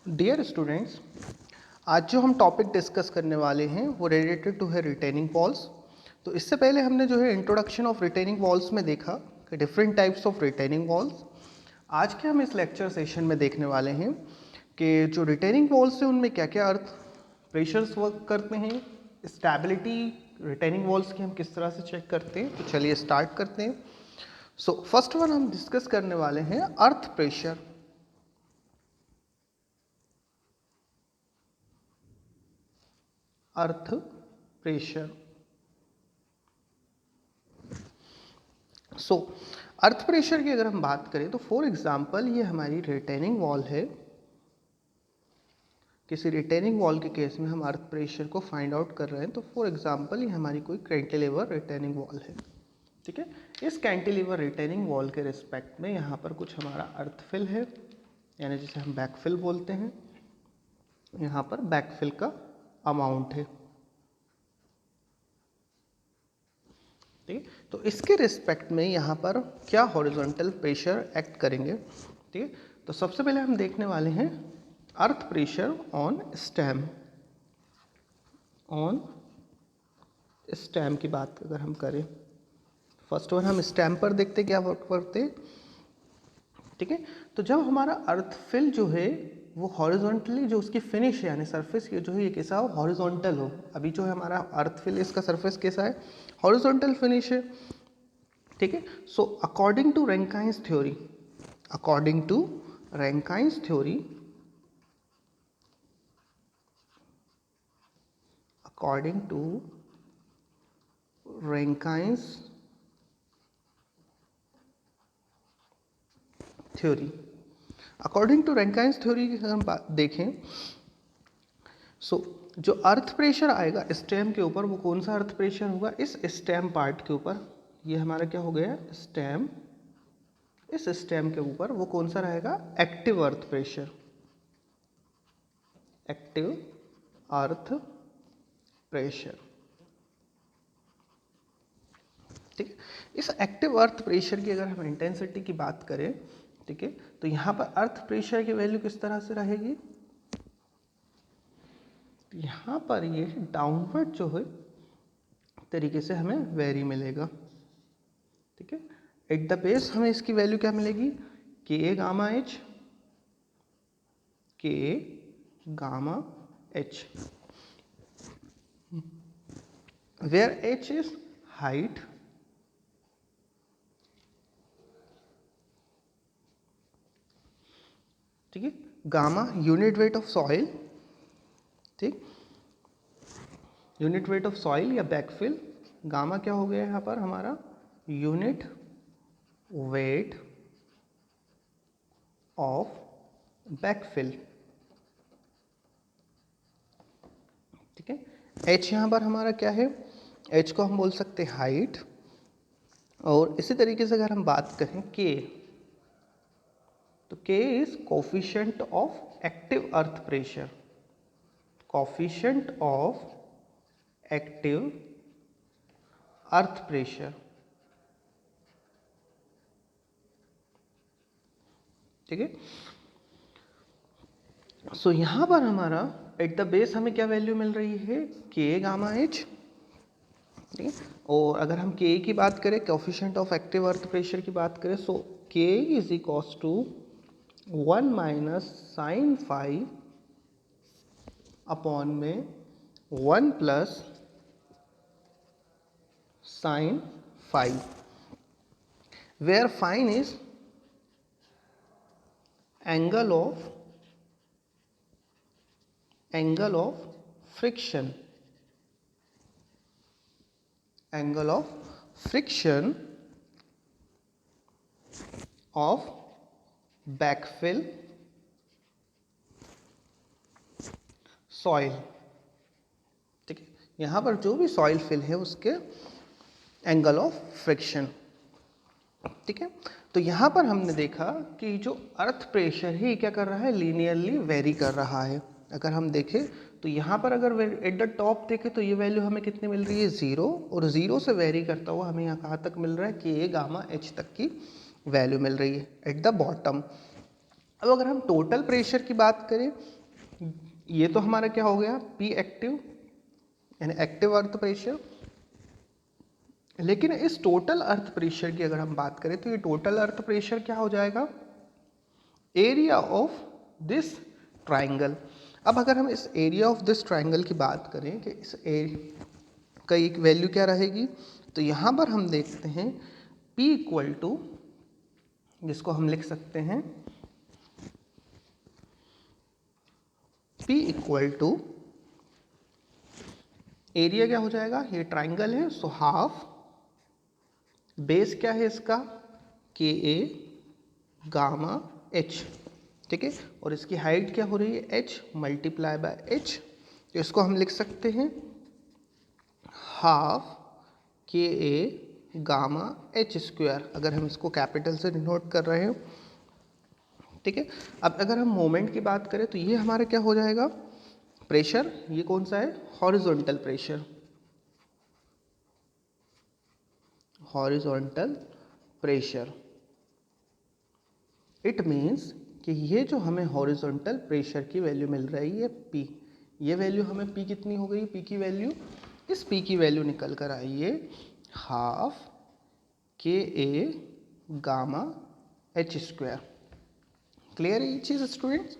Dear students, आज जो हम टॉपिक डिस्कस करने वाले हैं वो रिलेटेड टू है रिटेनिंग वॉल्स। तो इससे पहले हमने जो है इंट्रोडक्शन ऑफ रिटेनिंग वॉल्स में देखा कि different types of retaining walls. आज के हम इस लेक्चर सेशन में देखने वाले हैं कि जो रिटेनिंग वॉल्स हैं उनमें क्या क्या अर्थ प्रेशर्स वर्क करते हैं, स्टेबिलिटी रिटेनिंग वॉल्स की हम किस तरह से चेक करते हैं। तो चलिए स्टार्ट करते हैं। सो फर्स्ट वन हम डिस्कस करने वाले हैं earth pressure. Earth pressure. So earth pressure की अगर हम बात करें तो फॉर एग्जांपल ये हमारी रिटेनिंग वॉल है। किसी रिटेनिंग वॉल के केस में हम अर्थ प्रेशर को फाइंड आउट कर रहे हैं। तो फॉर एग्जांपल ये हमारी कोई कैंटिलीवर रिटेनिंग वॉल है, ठीक है। इस कैंटिलीवर रिटेनिंग वॉल के रिस्पेक्ट में यहाँ पर कुछ हमारा अर्थ फिल है, यानी जिसे हम बैकफिल बोलते हैं। यहाँ पर बैकफिल का अमाउंट है, ठीक है। तो इसके रिस्पेक्ट में यहाँ पर क्या हॉरिजॉन्टल प्रेशर एक्ट करेंगे, ठीक है। तो सबसे पहले हम देखने वाले हैं earth pressure on stem. On stem की बात अगर हम करें, फर्स्ट वन हम स्टेम पर देखते क्या वर्क करते, ठीक है। तो जब हमारा अर्थ फिल जो है वो हॉरिजॉन्टली जो उसकी फिनिश है यानी सरफेस की जो है ये कैसा हो, हॉरिजॉन्टल हो। अभी जो है हमारा अर्थ फिल इसका सरफेस कैसा है, हॉरिजॉन्टल फिनिश है, ठीक है। So according to Rankine's theory, according to Rankine's theory, according to Rankine's theory, according to Rankine's theory की हम बात देखें, सो जो अर्थ प्रेशर आएगा स्टेम के ऊपर वो कौन सा अर्थ प्रेशर होगा, इस स्टेम पार्ट के ऊपर। ये हमारा क्या हो गया स्टेम, इस स्टेम के ऊपर वो कौन सा रहेगा, active earth pressure, active earth pressure, ठीक है। इस एक्टिव अर्थ प्रेशर की अगर हम इंटेंसिटी की बात करें, ठीक है, तो यहाँ पर अर्थ प्रेशर की वैल्यू किस तरह से रहेगी, यहाँ पर ये डाउनवर्ड जो है तरीके से हमें वेरी मिलेगा, ठीक है। एट द बेस हमें इसकी वैल्यू क्या मिलेगी, K gamma H, K gamma H, where H is height, ठीक है, gamma unit weight of soil, ठीक, यूनिट वेट ऑफ सॉइल या बैकफिल। गामा क्या हो गया यहाँ पर हमारा, यूनिट वेट ऑफ बैकफिल, ठीक है। एच यहाँ पर हमारा क्या है, एच को हम बोल सकते हैं हाइट। और इसी तरीके से अगर हम बात करें के, तो के is coefficient of active earth pressure, coefficient of active earth pressure, ठीक है। सो यहाँ पर हमारा एट द बेस हमें क्या वैल्यू मिल रही है, के गामा एच, ठीक है। और अगर हम के की बात करें, coefficient of active earth pressure की बात करें, so K is equals to 1 minus sine five upon में 1 plus sine five, where fine is angle of friction, angle of friction of backfill soil, ठीक है। यहाँ पर जो भी सॉइल फिल है उसके एंगल ऑफ फ्रिक्शन, ठीक है। तो यहाँ पर हमने देखा कि जो अर्थ प्रेशर है क्या कर रहा है, लीनियरली वेरी कर रहा है। अगर हम देखें तो यहाँ पर अगर एट द टॉप देखें तो ये वैल्यू हमें कितनी मिल रही है, 0, और 0 से वेरी करता हुआ हमें यहाँ कहाँ तक मिल रहा है, कि ए गामा एच तक की वैल्यू मिल रही है एट द बॉटम। अब अगर हम टोटल प्रेशर की बात करें, ये तो हमारा क्या हो गया, पी एक्टिव यानी एक्टिव अर्थ प्रेशर। लेकिन इस टोटल अर्थ प्रेशर की अगर हम बात करें तो ये टोटल अर्थ प्रेशर क्या हो जाएगा, एरिया ऑफ दिस ट्राइंगल। अब अगर हम इस एरिया ऑफ दिस ट्राइंगल की बात करें कि इस एरिया का एक वैल्यू क्या रहेगी, तो यहाँ पर हम देखते हैं P इक्वल टू, जिसको हम लिख सकते हैं P इक्वल टू एरिया क्या हो जाएगा, ये ट्राइंगल है, सो हाफ बेस क्या है इसका, के ए गामा एच, ठीक है, और इसकी हाइट क्या हो रही है, h मल्टीप्लाई बाय h, तो इसको हम लिख सकते हैं हाफ के ए गामा एच स्क्वायर, अगर हम इसको कैपिटल से डिनोट कर रहे हैं, ठीक है। अब अगर हम मोमेंट की बात करें तो ये हमारा क्या हो जाएगा, प्रेशर, ये कौन सा है, horizontal pressure, horizontal pressure. It means कि ये जो हमें हॉरिजॉन्टल प्रेशर की वैल्यू मिल रही है P, ये वैल्यू हमें P कितनी हो गई, P की वैल्यू, इस P की वैल्यू निकल कर आई है हाफ के ए गामा एच स्क्वायर। क्लियर है ये चीज़ स्टूडेंट्स।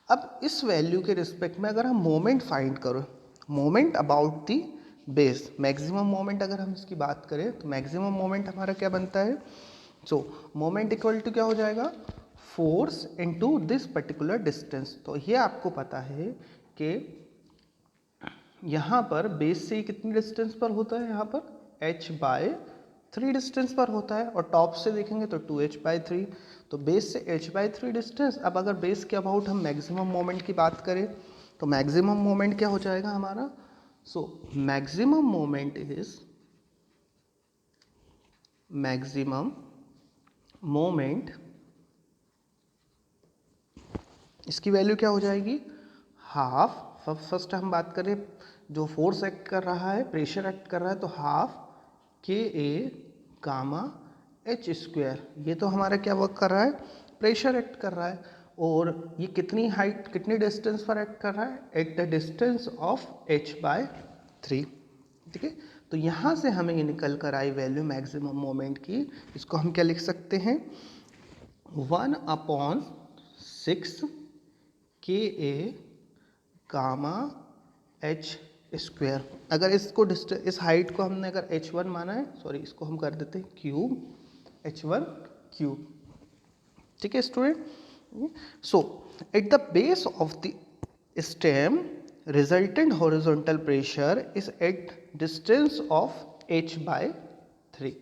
अब इस वैल्यू के रिस्पेक्ट में अगर हम मोमेंट फाइंड करो, moment about the base, maximum moment अगर हम इसकी बात करें तो मैक्सिमम मोमेंट हमारा क्या बनता है, सो मोमेंट इक्वल टू क्या हो जाएगा, force into this particular distance. तो ये आपको पता है कि यहाँ पर बेस से कितनी डिस्टेंस पर होता है, यहाँ पर h/3 डिस्टेंस पर होता है, और टॉप से देखेंगे तो 2h/3, तो बेस से h/3 डिस्टेंस। अब अगर बेस के अबाउट हम मैक्सिमम मोमेंट की बात करें तो मैक्सिमम मोमेंट क्या हो जाएगा हमारा, so maximum moment is, maximum moment, इसकी वैल्यू क्या हो जाएगी, हाफ, फर्स्ट हम बात करें जो फोर्स एक्ट कर रहा है, प्रेशर एक्ट कर रहा है, तो हाफ के ए गामा एच स्क्वायर, ये तो हमारा क्या वर्क कर रहा है, प्रेशर एक्ट कर रहा है, और ये कितनी हाइट, कितनी डिस्टेंस पर एक्ट कर रहा है, at the distance of h/3, ठीक है। तो यहाँ से हमें ये निकल कर आई वैल्यू मैक्सिमम मोमेंट की, इसको हम क्या लिख सकते हैं, 1/6 के ए गामा एच स्क्वायर। अगर इसको इस हाइट को हमने अगर h1 माना है, सॉरी इसको हम कर देते हैं क्यूब, h1 क्यूब, ठीक है student. So at the base of the stem resultant horizontal pressure is at distance of h/3।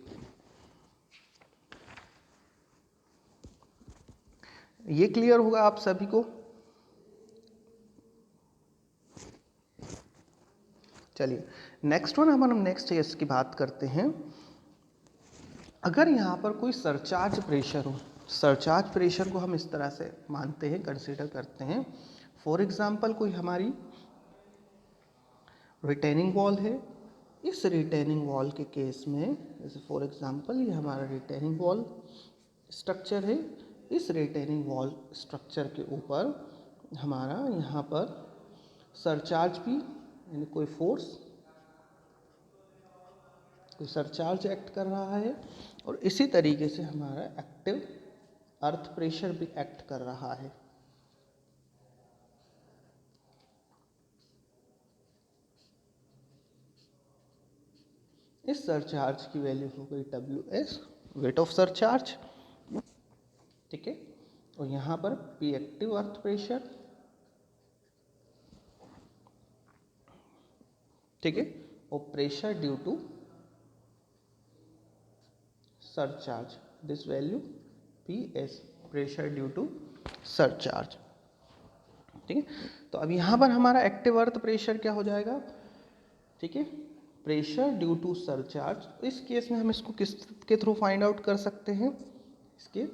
ये क्लियर होगा आप सभी को। चलिए नेक्स्ट वन, हम नेक्स्ट केस की बात करते हैं। अगर यहाँ पर कोई सरचार्ज प्रेशर हो, सरचार्ज प्रेशर को हम इस तरह से मानते हैं, कंसीडर करते हैं, फॉर एग्जांपल कोई हमारी रिटेनिंग वॉल है, इस रिटेनिंग वॉल के केस में जैसे फॉर एग्जांपल ये हमारा रिटेनिंग वॉल स्ट्रक्चर है, इस रिटेनिंग वॉल स्ट्रक्चर के ऊपर हमारा यहाँ पर सरचार्ज भी, यानी कोई फोर्स, कोई सरचार्ज एक्ट कर रहा है, और इसी तरीके से हमारा एक्टिव अर्थ प्रेशर भी एक्ट कर रहा है। इस सरचार्ज की वैल्यू हो गई WS, वेट ऑफ सरचार्ज, ठीक है, और यहाँ पर P एक्टिव अर्थ प्रेशर, ठीक है, और pressure due to surcharge, this value PS, pressure due to surcharge, ठीक है। तो अब यहाँ पर हमारा एक्टिव अर्थ प्रेशर क्या हो जाएगा, ठीक है, प्रेशर ड्यू टू सरचार्ज। इस केस में हम इसको किस के थ्रू फाइंड आउट कर सकते हैं, इसके,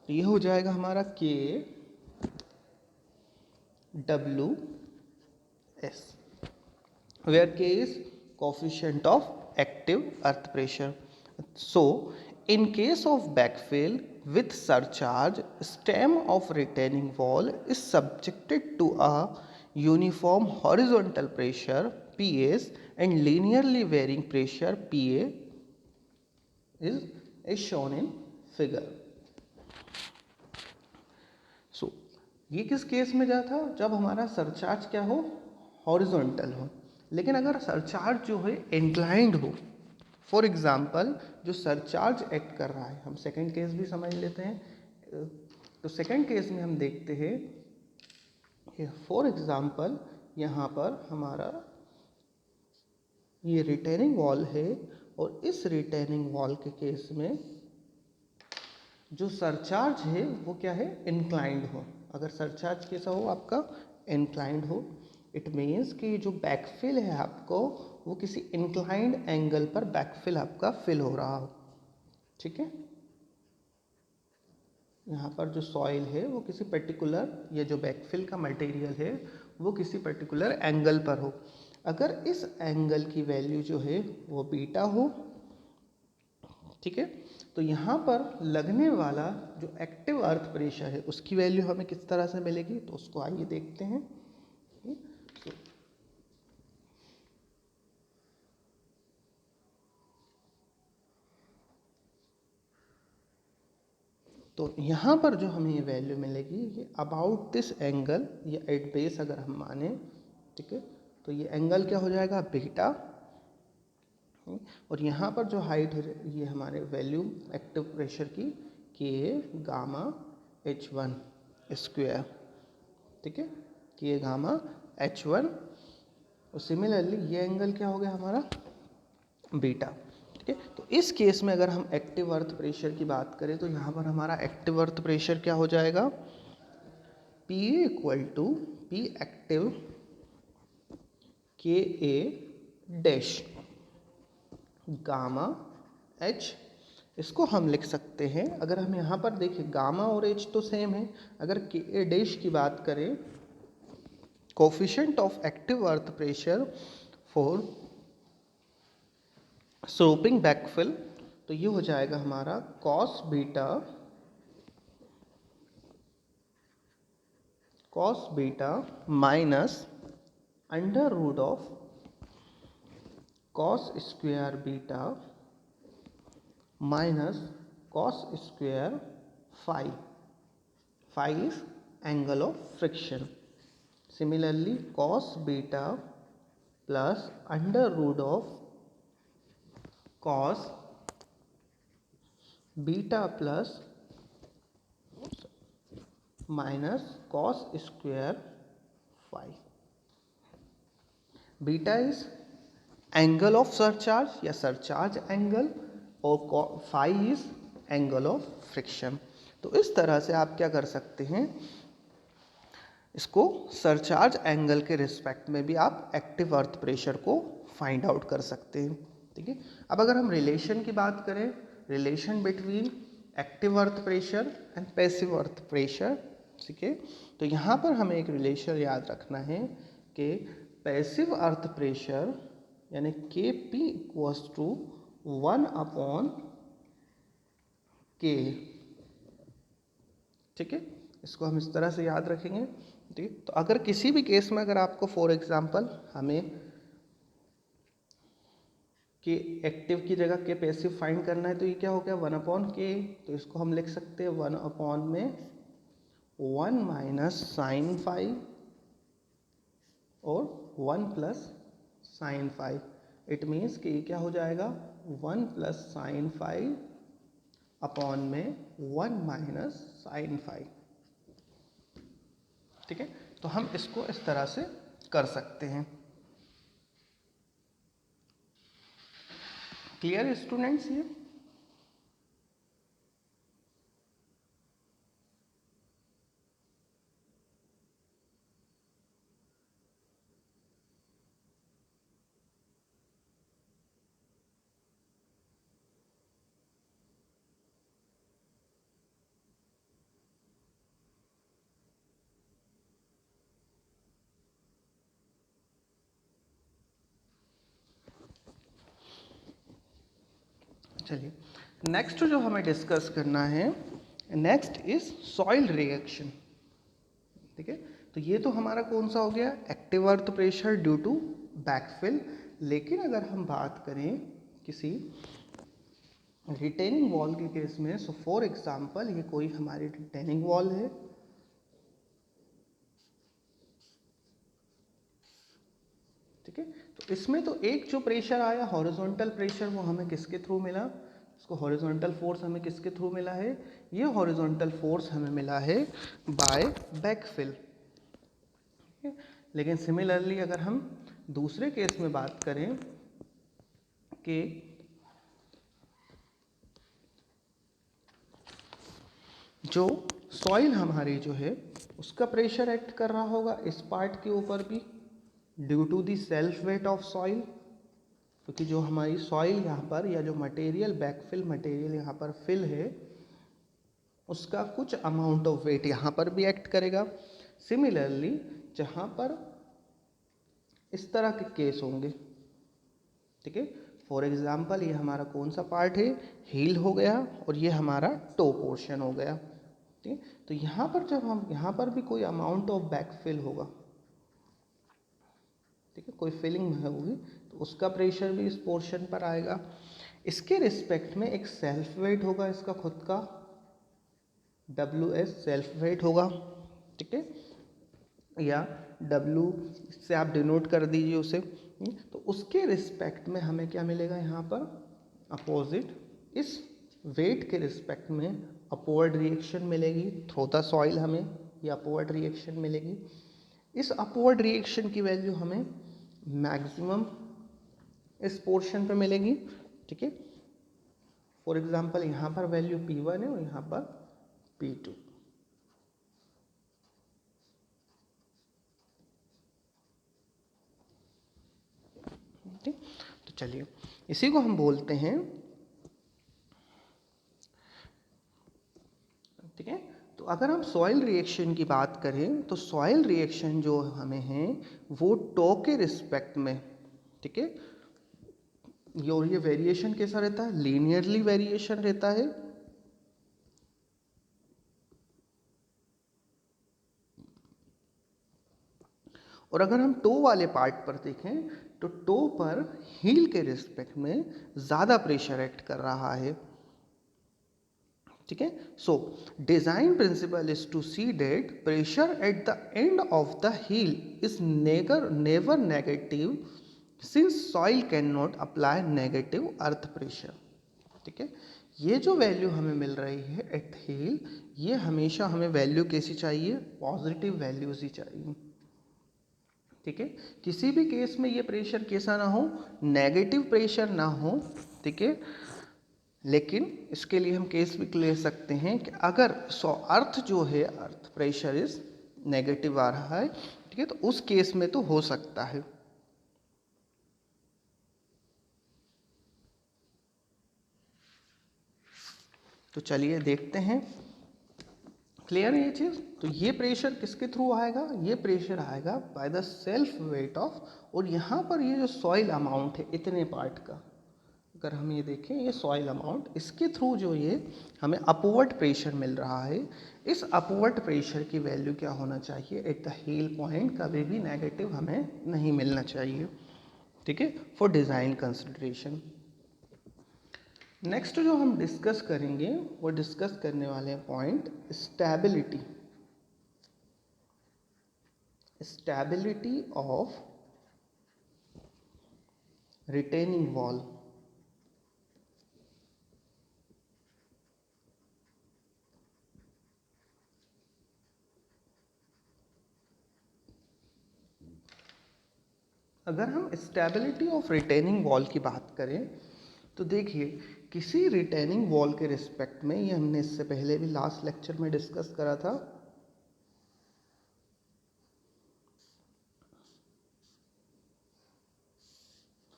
ये हो जाएगा हमारा KWS, where K is coefficient of active earth pressure. So in case of backfill, with surcharge, stem of retaining wall is subjected to a uniform horizontal pressure PS and linearly varying pressure PA is shown in figure. So ये किस case में जाता था, जब हमारा surcharge क्या हो, horizontal हो. लेकिन अगर सरचार्ज जो है इंक्लाइंड हो, फॉर एग्जाम्पल जो सरचार्ज एक्ट कर रहा है, हम सेकेंड केस भी समझ लेते हैं. तो सेकेंड केस में हम देखते हैं कि फॉर एग्जाम्पल यहाँ पर हमारा ये रिटेनिंग वॉल है और इस रिटेनिंग वॉल के केस में जो सरचार्ज है वो क्या है, इंक्लाइंड हो. अगर सरचार्ज कैसा हो आपका, इंक्लाइंड हो, इट मीन्स कि जो बैकफिल है आपको वो किसी इंक्लाइंड एंगल पर बैकफिल आपका फिल हो रहा हो. ठीक है, यहाँ पर जो सॉइल है वो किसी पर्टिकुलर, या जो बैकफिल का मटेरियल है वो किसी पर्टिकुलर एंगल पर हो. अगर इस एंगल की वैल्यू जो है वो बीटा हो, ठीक है, तो यहाँ पर लगने वाला जो एक्टिव अर्थ प्रेशर है उसकी वैल्यू हमें किस तरह से मिलेगी, तो उसको आइए देखते हैं. तो यहाँ पर जो हमें ये वैल्यू मिलेगी ये अबाउट दिस एंगल, या एट बेस अगर हम माने, ठीक है, तो ये एंगल क्या हो जाएगा, बीटा. और यहाँ पर जो हाइट है ये हमारे वैल्यू एक्टिव प्रेशर की के गामा H1 स्क्वायर. ठीक है, के गामा H1. और सिमिलरली ये एंगल क्या हो गया हमारा, बीटा. ठीक है, तो इस केस में अगर हम एक्टिव अर्थ प्रेशर की बात करें तो यहाँ पर हमारा एक्टिव अर्थ प्रेशर क्या हो जाएगा, P equal to P active K A dash gamma H. इसको हम लिख सकते हैं, अगर हम यहाँ पर देखें गामा और H तो सेम है. अगर के ए डैश की बात करें, coefficient of active earth pressure for sloping backfill, तो ये हो जाएगा हमारा cos beta minus under root of cos square beta minus cos square phi. Phi is angle of friction. Similarly cos beta plus under root of cos beta plus minus cos square phi. Beta is angle of surcharge या surcharge angle, और phi is angle of friction. तो इस तरह से आप क्या कर सकते हैं, इसको सरचार्ज एंगल के रिस्पेक्ट में भी आप एक्टिव अर्थ प्रेशर को फाइंड आउट कर सकते हैं. ठीक है, अब अगर हम रिलेशन की बात करें, relation between active earth pressure and passive earth pressure, ठीक है, तो यहाँ पर हमें एक रिलेशन याद रखना है कि पैसिव अर्थ प्रेशर यानी के पी इक्वल्स टू 1/K. ठीक है, इसको हम इस तरह से याद रखेंगे. ठीक है, तो अगर किसी भी केस में अगर आपको फॉर एग्जांपल हमें के एक्टिव की जगह के पैसिव फाइंड करना है, तो ये क्या हो गया 1/K. तो इसको हम लिख सकते हैं 1 में 1 माइनस साइन फाई और 1 plus sine phi. It means कि क्या हो जाएगा 1 प्लस साइन फाई अपॉन में 1 माइनस साइन फाई. ठीक है, तो हम इसको इस तरह से कर सकते हैं. क्लियर स्टूडेंट्स ये? चलिए, नेक्स्ट जो हमें डिस्कस करना है नेक्स्ट इज सॉइल रिएक्शन, ठीक है। तो ये तो हमारा कौन सा हो गया, active earth pressure due to backfill. लेकिन अगर हम बात करें किसी रिटेनिंग वॉल के केस में, सो फॉर एग्जांपल ये कोई हमारी रिटेनिंग वॉल है, ठीक है। तो इसमें तो एक जो प्रेशर आया हॉरिजॉन्टल प्रेशर, वो हमें किसके थ्रू मिला, इसको हॉरिजॉन्टल फोर्स हमें किसके थ्रू मिला है, ये हॉरिजॉन्टल फोर्स हमें मिला है बाय बैकफिल। लेकिन सिमिलरली अगर हम दूसरे केस में बात करें कि जो सॉइल हमारी जो है उसका प्रेशर एक्ट कर रहा होगा इस पार्ट के ऊपर भी due to the self weight of soil, क्योंकि जो हमारी सॉइल यहाँ पर या जो मटेरियल बैकफिल मटेरियल यहाँ पर फिल है उसका कुछ अमाउंट ऑफ वेट यहाँ पर भी एक्ट करेगा। सिमिलरली जहाँ पर इस तरह के केस होंगे, ठीक है, फॉर एग्जाम्पल ये हमारा कौन सा पार्ट है, हील हो गया, और ये हमारा टो पोर्शन हो गया, ठीक है। तो यहाँ पर जब हम यहाँ पर भी कोई अमाउंट ऑफ बैकफिल होगा, ठीक है, कोई फिलिंग होगी, तो उसका प्रेशर भी इस पोर्शन पर आएगा। इसके रिस्पेक्ट में एक सेल्फ वेट होगा इसका खुद का, WS सेल्फ वेट होगा, ठीक है, या W से आप डिनोट कर दीजिए उसे। तो उसके रिस्पेक्ट में हमें क्या मिलेगा यहाँ पर, अपोजिट, इस वेट के रिस्पेक्ट में अपवर्ड रिएक्शन मिलेगी थ्रू द सॉइल, हमें ये अपवर्ड रिएक्शन मिलेगी। इस अपवर्ड रिएक्शन की वैल्यू हमें मैक्सिमम इस पोर्शन पे मिलेगी, ठीक है। फॉर एग्जांपल यहाँ पर वैल्यू P1 है और यहाँ पर P2, ठीक। तो चलिए इसी को हम बोलते हैं, ठीक है। तो अगर हम सॉइल रिएक्शन की बात करें तो सॉइल रिएक्शन जो हमें है वो टो के रिस्पेक्ट में, ठीक है, ये वेरिएशन कैसा रहता है, लीनियरली वेरिएशन रहता है। और अगर हम टो वाले पार्ट पर देखें तो टो पर हील के रिस्पेक्ट में ज़्यादा प्रेशर एक्ट कर रहा है, ठीक है। So design principle is to see that pressure at the end of the heel is never negative since soil can not apply negative earth pressure, ठीक है। ये जो वैल्यू हमें मिल रही है एट हील, ये हमेशा हमें वैल्यू कैसी चाहिए, पॉजिटिव वैल्यूज ही चाहिए, ठीक है। किसी भी केस में ये प्रेशर कैसा ना हो, नेगेटिव प्रेशर ना हो, ठीक है। लेकिन इसके लिए हम केस भी ले सकते हैं कि अगर अर्थ जो है अर्थ प्रेशर इज नेगेटिव आ रहा है, ठीक है, तो उस केस में तो हो सकता है। तो चलिए देखते हैं, क्लियर है ये चीज़। तो ये प्रेशर किसके थ्रू आएगा, ये प्रेशर आएगा by the self weight of, और यहाँ पर ये जो सॉइल अमाउंट है इतने पार्ट का, अगर हम ये देखें ये सॉइल अमाउंट, इसके थ्रू जो ये हमें अपवर्ड प्रेशर मिल रहा है, इस अपवर्ड प्रेशर की वैल्यू क्या होना चाहिए, एट द हील पॉइंट कभी भी नेगेटिव हमें नहीं मिलना चाहिए, ठीक है, फॉर डिज़ाइन कंसिडरेशन। नेक्स्ट जो हम डिस्कस करेंगे वो डिस्कस करने वाले हैं point stability, stability of retaining wall. अगर हम स्टेबिलिटी ऑफ रिटेनिंग वॉल की बात करें तो देखिए किसी रिटेनिंग वॉल के रिस्पेक्ट में, ये हमने इससे पहले भी लास्ट लेक्चर में डिस्कस करा था,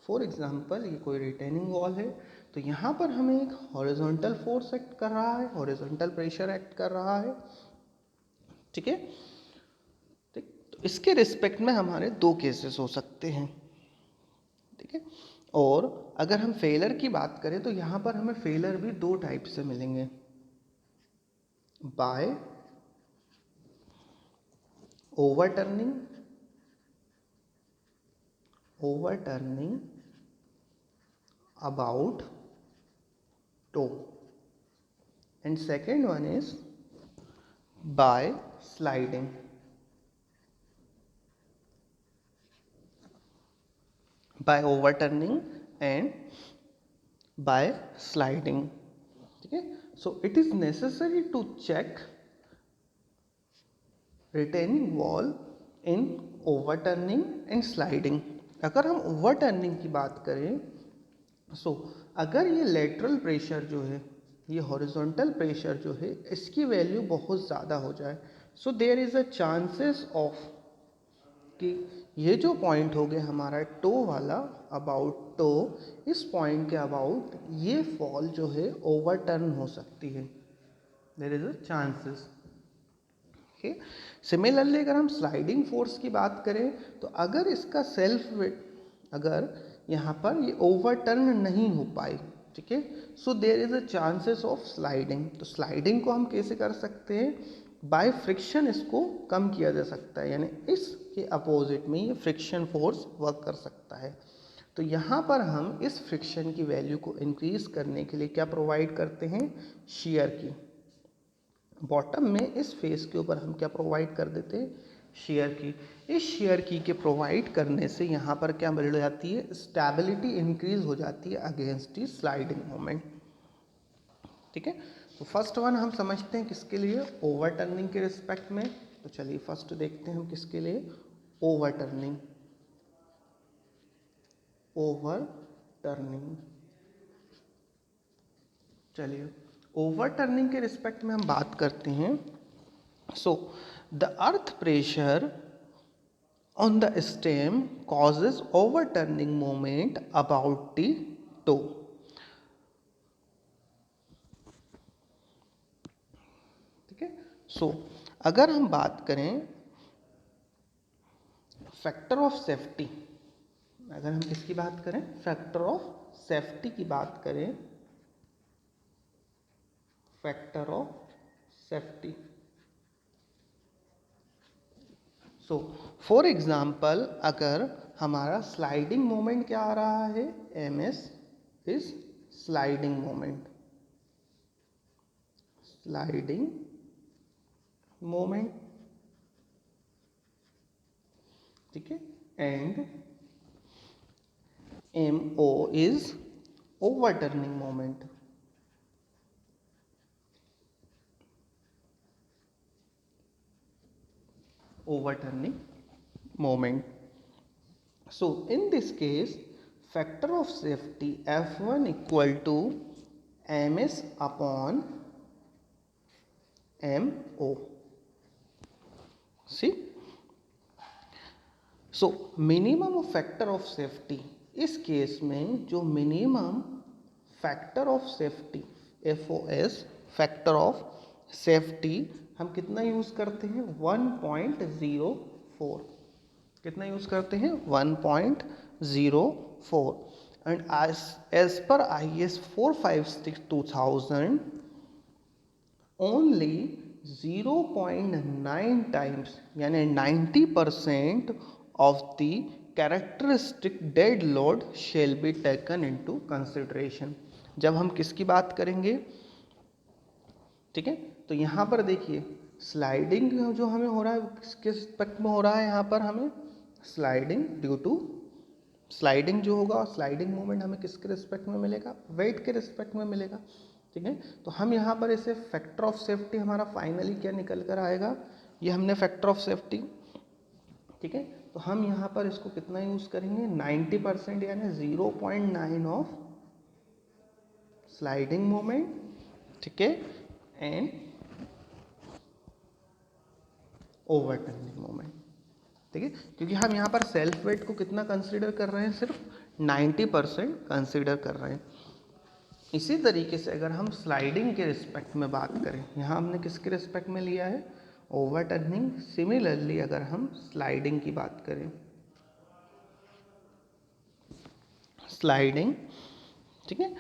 फॉर एग्जांपल ये कोई रिटेनिंग वॉल है, तो यहाँ पर हमें एक हॉरिजॉन्टल फोर्स एक्ट कर रहा है, हॉरिजॉन्टल प्रेशर एक्ट कर रहा है, ठीक है। ठीक, तो इसके रिस्पेक्ट में हमारे दो केसेस हो सकते हैं, ठीक है। और अगर हम फेलर की बात करें तो यहाँ पर हमें फेलर भी दो टाइप से मिलेंगे, by overturning about toe, and second one is by sliding. By overturning and by sliding. Okay, so it is necessary to check retaining wall in overturning and sliding. अगर हम overturning की बात करें, अगर ये लेटरल प्रेशर जो है, ये हॉरिजॉन्टल प्रेशर जो है, इसकी वैल्यू बहुत ज़्यादा हो जाए, so there is a chances of कि ये जो पॉइंट हो गया हमारा टो वाला, अबाउट टो, इस पॉइंट के अबाउट ये फॉल जो है ओवरटर्न हो सकती है, there is a chances. Okay, similarly अगर हम स्लाइडिंग फोर्स की बात करें, तो अगर इसका सेल्फ वेट, अगर यहाँ पर ये ओवरटर्न नहीं हो पाई, ठीक है, so there is a chances of sliding. तो स्लाइडिंग को हम कैसे कर सकते हैं, बाय फ्रिक्शन इसको कम किया जा सकता है, यानी इसके अपोजिट में ये फ्रिक्शन फोर्स वर्क कर सकता है। तो यहाँ पर हम इस फ्रिक्शन की वैल्यू को इंक्रीज करने के लिए क्या प्रोवाइड करते हैं, शियर की। बॉटम में इस फेस के ऊपर हम क्या प्रोवाइड कर देते हैं, शेयर की। इस शेयर की के प्रोवाइड करने से यहाँ पर क्या मिल जाती है, स्टेबिलिटी इंक्रीज हो जाती है अगेंस्ट दी स्लाइडिंग मोमेंट। ठीक है, तो फर्स्ट वन हम समझते हैं किसके लिए, ओवरटर्निंग के रिस्पेक्ट में। तो चलिए फर्स्ट देखते हैं हम किसके लिए, ओवरटर्निंग। ओवरटर्निंग, चलिए ओवरटर्निंग के रिस्पेक्ट में हम बात करते हैं। So the earth pressure on the stem causes overturning moment about the toe. ठीक है, सो अगर हम बात करें फैक्टर ऑफ सेफ्टी, अगर हम किसकी बात करें, फैक्टर ऑफ सेफ्टी की बात करें, factor of safety. So for example अगर हमारा स्लाइडिंग मोमेंट क्या आ रहा है, M S is sliding moment, sliding moment, ठीक है, and M O is overturning moment. Overturning moment. So in this case, factor of safety F1 equal to ms upon mo. See, so minimum of factor of safety, इस case में जो minimum factor of safety FOS, factor of safety, हम कितना use करते हैं, 1.04। कितना use करते हैं, 1.04। एंड एज पर IS 456-2000 ओनली 0.9 टाइम्स, यानी 90% of the characteristic dead load shall be taken into consideration. जब हम किसकी बात करेंगे, ठीक है, तो यहाँ पर देखिए स्लाइडिंग जो हमें हो रहा है किसके रिस्पेक्ट में हो रहा है, यहाँ पर हमें स्लाइडिंग ड्यू टू स्लाइडिंग जो होगा, स्लाइडिंग मोमेंट हमें किसके रिस्पेक्ट में मिलेगा, वेट के रिस्पेक्ट में मिलेगा। ठीक है, तो हम यहाँ पर इसे फैक्टर ऑफ सेफ्टी हमारा फाइनली क्या निकल कर आएगा, ये हमने फैक्टर ऑफ सेफ्टी, ठीक है, तो हम यहाँ पर इसको कितना यूज करेंगे, 90%, यानी 0.9 ऑफ स्लाइडिंग मोमेंट, ठीक है, एंड ओवरटर्निंग मोमेंट। ठीक है, क्योंकि हम यहाँ पर सेल्फ वेट को कितना कंसीडर कर रहे हैं, सिर्फ 90% कंसीडर कर रहे हैं। इसी तरीके से अगर हम स्लाइडिंग के रिस्पेक्ट में बात करें, यहाँ हमने किसके रिस्पेक्ट में लिया है, ओवरटर्निंग। सिमिलरली अगर हम स्लाइडिंग की बात करें, स्लाइडिंग, ठीक है,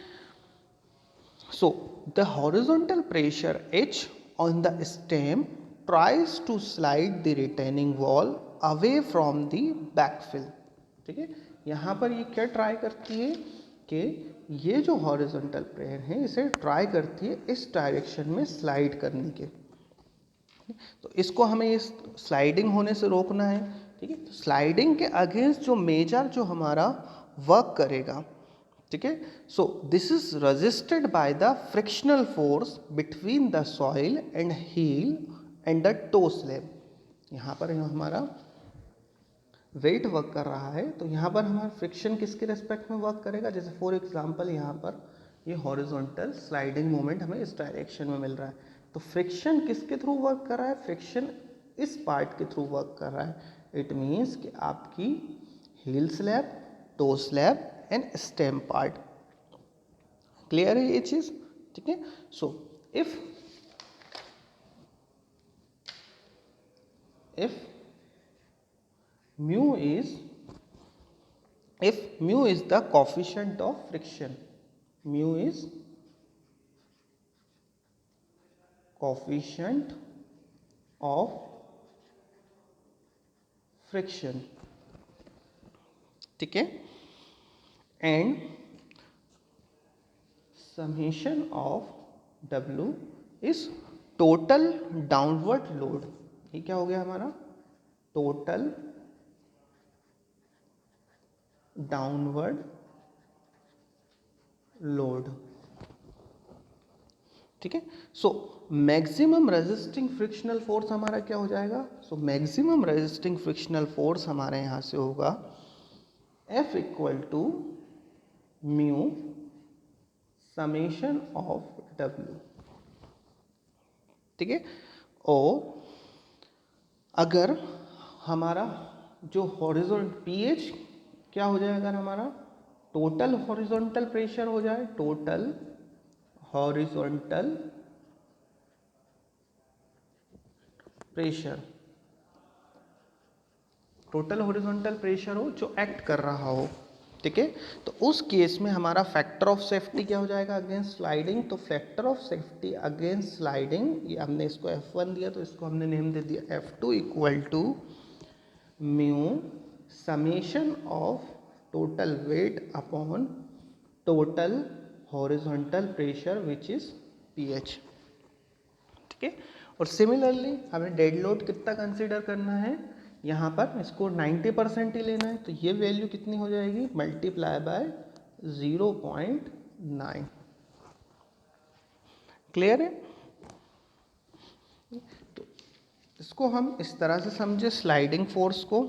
so the horizontal pressure H on the stem tries to slide the retaining wall away from the backfill। ठीक है, यहाँ पर ये क्या ट्राई करती है कि ये जो हॉरिजॉन्टल प्रेयर है इसे ट्राई करती है इस डायरेक्शन में स्लाइड करने के। तो इसको हमें इस स्लाइडिंग होने से रोकना है। ठीक है, स्लाइडिंग के अगेंस्ट जो मेजर जो हमारा वर्क करेगा, ठीक है, so this is resisted by the frictional force between the soil and heel and the toe slab. यहाँ पर हमारा वेट वर्क कर रहा है, तो यहाँ पर हमारा फ्रिक्शन किसके रेस्पेक्ट में वर्क करेगा। जैसे फॉर एग्जांपल यहाँ पर ये हॉरिजॉन्टल स्लाइडिंग मोमेंट हमें इस डायरेक्शन में मिल रहा है, तो फ्रिक्शन किसके थ्रू वर्क कर रहा है, फ्रिक्शन इस पार्ट के थ्रू वर्क कर रहा है। इट मीन्स कि आपकी heel slab, toe slab and stem part. Clear है ये चीज। ठीक है, so if mu is the coefficient of friction, mu is coefficient of friction। ठीक है, and summation of W is total downward load। ये क्या हो गया हमारा, टोटल डाउनवर्ड लोड। ठीक है, so maximum resisting frictional force हमारा क्या हो जाएगा, so maximum resisting frictional force हमारे यहां से होगा F equal to mu summation of W। ठीक है, और अगर हमारा जो हॉरिजॉन्टल पीएच क्या हो जाएगा, अगर हमारा टोटल हॉरिजॉन्टल प्रेशर हो जाए, total horizontal pressure, total horizontal pressure हो जो एक्ट कर रहा हो। ठीक है, तो उस केस में हमारा फैक्टर ऑफ सेफ्टी क्या हो जाएगा अगेंस्ट स्लाइडिंग, तो factor of safety against sliding, ये हमने इसको F1 दिया तो इसको हमने नेम दे दिया F2 equal to mu summation of total weight upon total horizontal pressure which is PH. ठीक है, और सिमिलरली हमें डेड लोड कितना कंसीडर करना है, यहाँ पर इसको 90% ही लेना है, तो ये वैल्यू कितनी हो जाएगी, मल्टीप्लाई बाय 0.9। क्लियर है, तो इसको हम इस तरह से समझे स्लाइडिंग फोर्स को।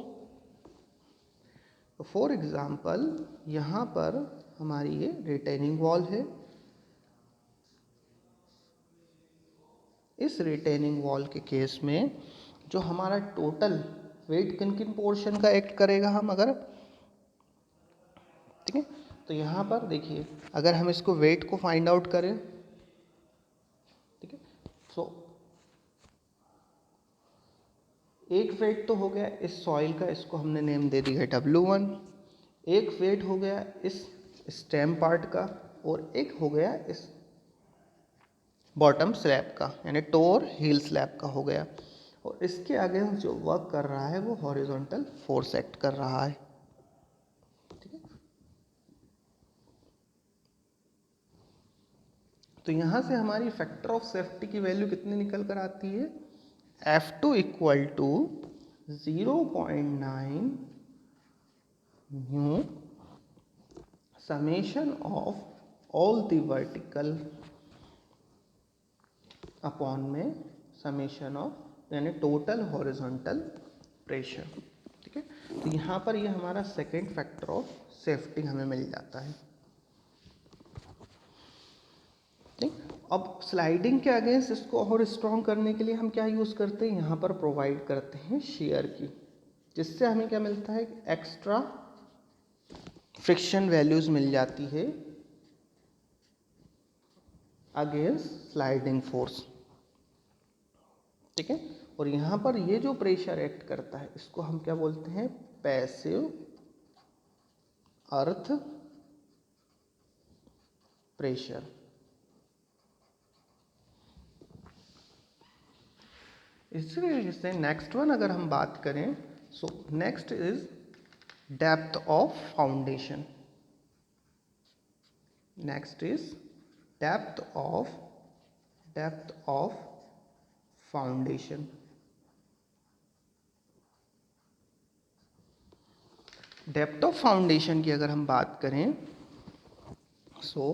तो फॉर एग्जांपल यहाँ पर हमारी ये रिटेनिंग वॉल है, इस रिटेनिंग वॉल के केस में जो हमारा टोटल वेट किन किन पोर्शन का एक्ट करेगा हम अगर, ठीक है, तो यहाँ पर देखिए अगर हम इसको वेट को फाइंड आउट करें, ठीक है, सो एक वेट तो हो गया इस सॉइल का, इसको हमने नेम दे दिया है W1। एक वेट हो गया इस स्टेम पार्ट का, और एक हो गया इस बॉटम स्लैब का, यानी टोर हील स्लैब का हो गया। और इसके आगे जो वर्क कर रहा है वो हॉरिजॉन्टल फोर्स एक्ट कर रहा है। ठीक है, तो यहां से हमारी फैक्टर ऑफ सेफ्टी की वैल्यू कितनी निकल कर आती है, F2 equal to 0.9 mu summation of all the vertical upon में समेशन ऑफ यानी टोटल हॉरिजॉन्टल प्रेशर। ठीक है, तो यहाँ पर ये हमारा सेकेंड फैक्टर ऑफ सेफ्टी हमें मिल जाता है। ठीक, अब स्लाइडिंग के अगेंस्ट इसको और स्ट्रॉन्ग करने के लिए हम क्या यूज़ करते हैं, यहाँ पर प्रोवाइड करते हैं शेयर की, जिससे हमें क्या मिलता है, एक्स्ट्रा फ्रिक्शन वैल्यूज मिल जाती है अगेंस्ट स्लाइडिंग फोर्स। ठीक है, और यहाँ पर ये जो प्रेशर एक्ट करता है इसको हम क्या बोलते हैं, पैसिव अर्थ प्रेशर। इसी तरीके से नेक्स्ट वन अगर हम बात करें, so next is depth of foundation. Next is depth of foundation. Depth of foundation की अगर हम बात करें, सो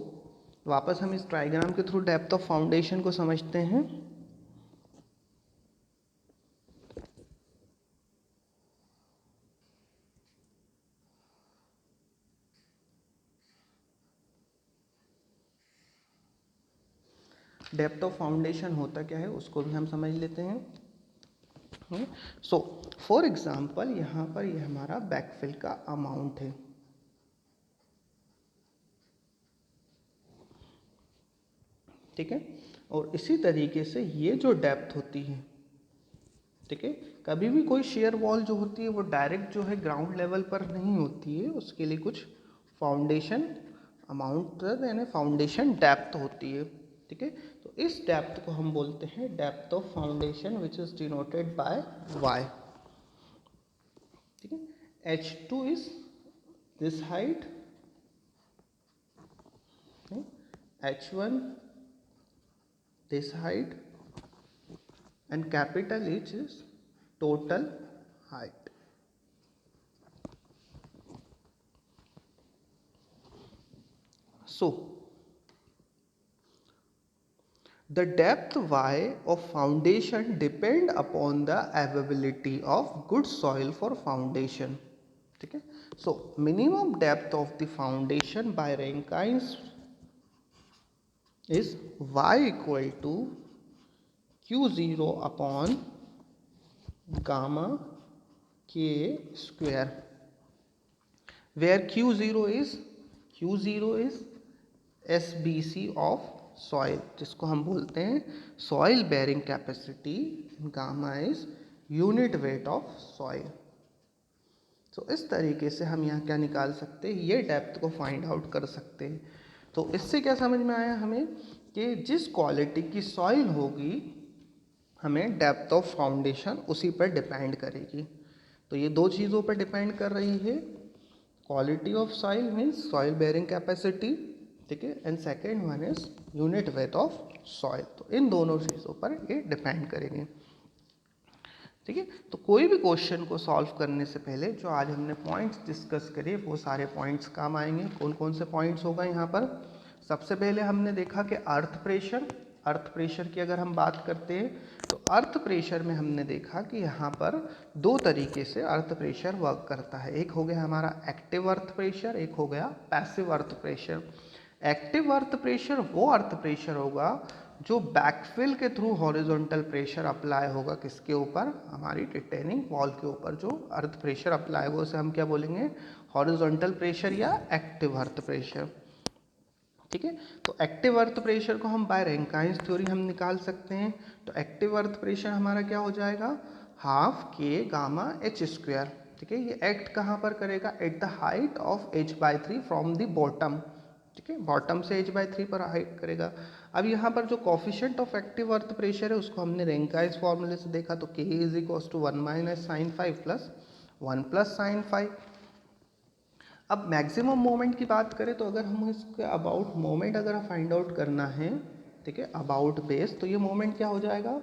वापस हम इस ट्राइग्राम के थ्रू डेप्थ ऑफ फाउंडेशन को समझते हैं। डेप्थ ऑफ फाउंडेशन होता क्या है उसको भी हम समझ लेते हैं। सो फॉर एग्जांपल यहाँ पर ये हमारा बैकफिल का अमाउंट है, ठीक है। और इसी तरीके से ये जो डेप्थ होती है, ठीक है, कभी भी कोई शेयर वॉल जो होती है वो डायरेक्ट जो है ग्राउंड लेवल पर नहीं होती है, उसके लिए कुछ फाउंडेशन अमाउंट यानी फाउंडेशन डेप्थ होती है, ठीक है। तो इस डेप्थ को हम बोलते हैं depth of foundation which is denoted by Y, ठीक है। H2 is this height, H1 this height, and capital H is total height. So the depth Y of foundation depend upon the availability of good soil for foundation, ठीक है। So minimum depth of the foundation by Rankines is Y equal to Q0 upon gamma K square, where Q0 is SBC of soil, जिसको हम बोलते हैं soil bearing capacity, gamma is unit weight of soil। तो इस तरीके से हम यहाँ क्या निकाल सकते हैं, ये डेप्थ को फाइंड आउट कर सकते हैं। तो इससे क्या समझ में आया हमें कि जिस क्वालिटी की सॉइल होगी हमें डेप्थ ऑफ फाउंडेशन उसी पर डिपेंड करेगी। तो ये दो चीज़ों पर डिपेंड कर रही है, quality of soil means soil bearing capacity, ठीक है, and second one is unit weight of soil. तो इन दोनों चीज़ों पर ये डिपेंड करेंगे, ठीक है। तो कोई भी क्वेश्चन को सॉल्व करने से पहले जो आज हमने पॉइंट्स डिस्कस करे वो सारे पॉइंट्स काम आएंगे। कौन कौन से पॉइंट्स होगा यहाँ पर, सबसे पहले हमने देखा कि अर्थ प्रेशर की अगर हम बात करते हैं तो अर्थ प्रेशर में हमने देखा कि यहाँ पर दो तरीके से अर्थ प्रेशर वर्क करता है। एक हो गया हमारा एक्टिव अर्थ प्रेशर, एक हो गया passive earth pressure. Active earth pressure वो अर्थ प्रेशर होगा जो बैकफिल के थ्रू हॉरिजॉन्टल प्रेशर अप्लाई होगा, किसके ऊपर, हमारी रिटेनिंग वॉल के ऊपर जो अर्थ प्रेशर अप्लाई होगा उसे हम क्या बोलेंगे, हॉरिजॉन्टल प्रेशर या एक्टिव अर्थ प्रेशर, ठीक है। तो एक्टिव अर्थ प्रेशर को हम बाय रैंकाइन्स थ्योरी हम निकाल सकते हैं। तो एक्टिव अर्थ प्रेशर हमारा क्या हो जाएगा, हाफ के गामा एच स्क्वायर, ठीक है। ये एक्ट कहाँ पर करेगा, at the height of h/3 from the bottom, ठीक है, बॉटम से h/3 पर हाइट करेगा। अब यहाँ पर जो coefficient of active earth pressure है उसको हमने रैंकाइन्स फॉर्मूले से देखा, तो K is equals to 1 - sin 5 plus 1 plus sin 5। अब मैक्सिमम मोमेंट की बात करें तो अगर हम इसके अबाउट मोमेंट अगर फाइंड आउट करना है, ठीक है, अबाउट बेस, तो ये मोमेंट क्या हो जाएगा,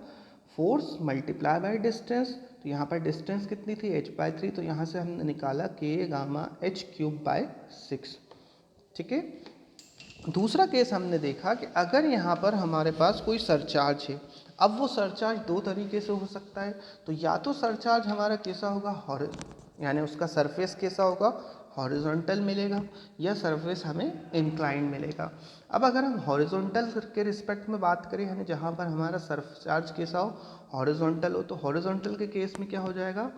फोर्स मल्टीप्लाई बाय डिस्टेंस। तो यहाँ पर डिस्टेंस कितनी थी, h/3, तो यहाँ से हमने निकाला K गामा h³/6, ठीक है। दूसरा केस हमने देखा कि अगर यहाँ पर हमारे पास कोई सरचार्ज है, अब वो सरचार्ज दो तरीके से हो सकता है। तो या तो सरचार्ज हमारा कैसा होगा, यानी उसका सरफेस कैसा होगा, हॉरिजॉन्टल मिलेगा, या सरफेस हमें इंक्लाइन मिलेगा। अब अगर हम हॉरिजॉन्टल के रिस्पेक्ट में बात करें, यानी जहाँ पर हमारा सरचार्ज कैसा हो, हॉरिजॉन्टल हो, तो हॉरिजॉन्टल के केस में क्या हो जाएगा,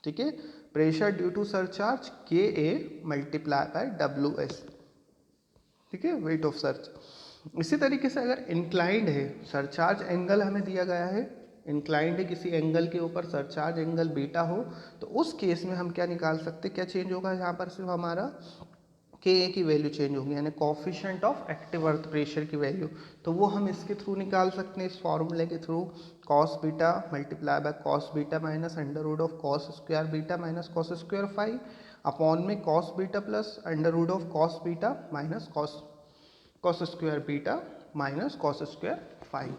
ठीक है, pressure due to surcharge KA multiply by WS, ठीक है, वेट ऑफ सर्च। इसी तरीके से अगर इंक्लाइंड है, सरचार्ज एंगल हमें दिया गया है, इंक्लाइंड है किसी एंगल के ऊपर, सरचार्ज एंगल बीटा हो, तो उस केस में हम क्या निकाल सकते, क्या चेंज होगा यहाँ पर, सिर्फ हमारा के की वैल्यू चेंज होगी, यानी coefficient of active earth pressure की वैल्यू। तो वो हम इसके थ्रू निकाल सकते हैं, इस फॉर्मूले के through, cos beta multiply by cos beta minus under root of cos square beta minus cos square 5 upon में cos beta plus under root of cos beta minus cos square beta minus cos square 5।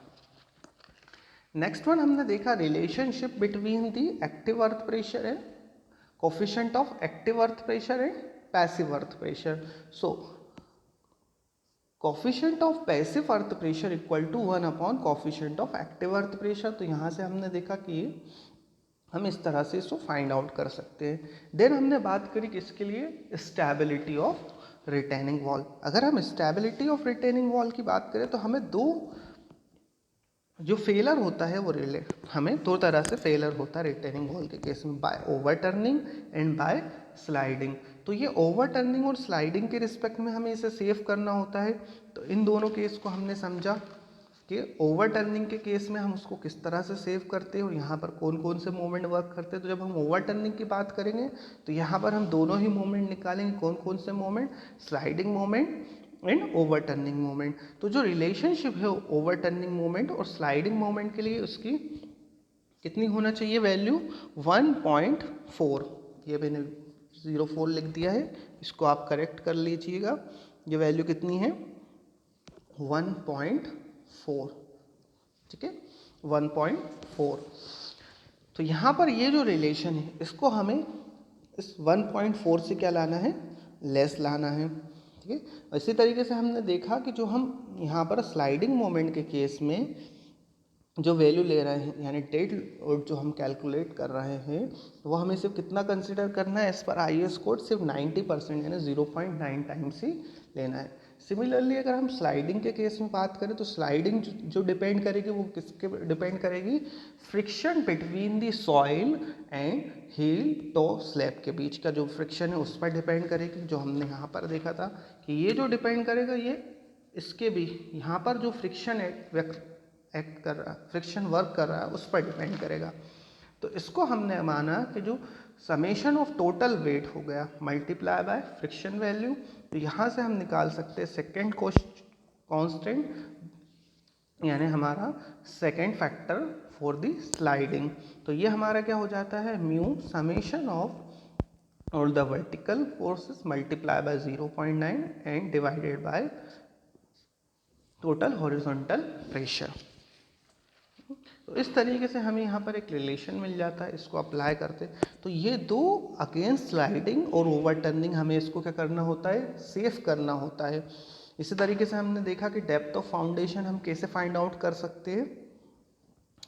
Next one हमने देखा relationship between the active earth pressure and coefficient of active earth pressure and passive earth pressure. So coefficient of passive earth pressure equal to 1 upon coefficient of active earth pressure. तो यहाँ से हमने देखा कि हम इस तरह से इसको फाइंड आउट कर सकते हैं। देन हमने बात करी किसके लिए, स्टेबिलिटी ऑफ रिटेनिंग वॉल। अगर हम स्टेबिलिटी ऑफ रिटेनिंग वॉल की बात करें तो हमें दो जो फेलर होता है वो हमें दो तरह से फेलर होता है रिटेनिंग वॉल के केस में, by overturning and by sliding. तो ये ओवरटर्निंग और स्लाइडिंग के रिस्पेक्ट में हमें इसे सेव करना होता है। तो इन दोनों केस को हमने समझा कि ओवरटर्निंग के केस में हम उसको किस तरह से सेव करते हैं और यहाँ पर कौन कौन से मोमेंट वर्क करते हैं। तो जब हम ओवरटर्निंग की बात करेंगे तो यहाँ पर हम दोनों ही मोमेंट निकालेंगे। कौन कौन से moment, sliding moment and overturning moment. तो जो रिलेशनशिप है ओवरटर्निंग मोमेंट और स्लाइडिंग मोमेंट के लिए उसकी कितनी होना चाहिए वैल्यू, 1.4। ये मैंने 0.4 लिख दिया है, इसको आप करेक्ट कर लीजिएगा। ये वैल्यू कितनी है, 1.4, ठीक है, 1.4। तो यहाँ पर ये जो रिलेशन है इसको हमें इस 1.4 से क्या लाना है, लेस लाना है, ठीक है। इसी तरीके से हमने देखा कि जो हम यहाँ पर स्लाइडिंग मोमेंट के केस में जो वैल्यू ले रहे हैं यानी डेड लोड जो हम कैलकुलेट कर रहे हैं तो वो हमें सिर्फ कितना कंसिडर करना है, एज पर IS कोड सिर्फ 90% यानी 0.9 टाइम्स ही लेना है। सिमिलरली अगर हम स्लाइडिंग के केस में बात करें तो स्लाइडिंग जो डिपेंड करेगी वो किसके डिपेंड करेगी, friction between the soil and heel toe slab के बीच का जो फ्रिक्शन है उस पर डिपेंड करेगी। जो हमने यहाँ पर देखा था कि ये जो डिपेंड करेगा ये इसके भी यहाँ पर जो फ्रिक्शन एक्ट कर रहा है, फ्रिक्शन वर्क कर रहा है उस पर डिपेंड करेगा। तो इसको हमने माना कि जो समेशन ऑफ टोटल वेट हो गया मल्टीप्लाई बाय फ्रिक्शन वैल्यू। तो यहाँ से हम निकाल सकते हैं सेकेंड कांस्टेंट यानी हमारा second factor for the sliding. तो ये हमारा क्या हो जाता है, mu summation of all the vertical forces multiply by 0.9 and divided by total horizontal pressure. तो इस तरीके से हमें यहाँ पर एक रिलेशन मिल जाता है, इसको अप्लाई करते तो ये दो अगेंस्ट स्लाइडिंग और ओवरटर्निंग हमें इसको क्या करना होता है, सेव करना होता है। इसी तरीके से हमने देखा कि डेप्थ ऑफ फाउंडेशन हम कैसे फाइंड आउट कर सकते हैं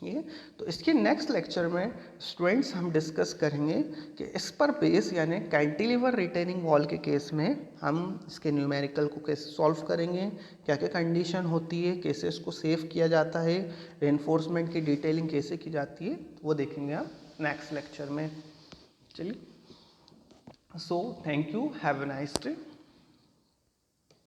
ये। तो इसके नेक्स्ट लेक्चर में स्टूडेंट्स हम डिस्कस करेंगे कि इस पर बेस यानी कैंटिलीवर रिटेनिंग वॉल के केस में हम इसके न्यूमेरिकल को कैसे सॉल्व करेंगे, क्या क्या कंडीशन होती है, कैसे इसको सेव किया जाता है, रेनफोर्समेंट की डिटेलिंग कैसे की जाती है, वो देखेंगे आप नेक्स्ट लेक्चर में। चलिए, so thank you, have a nice day.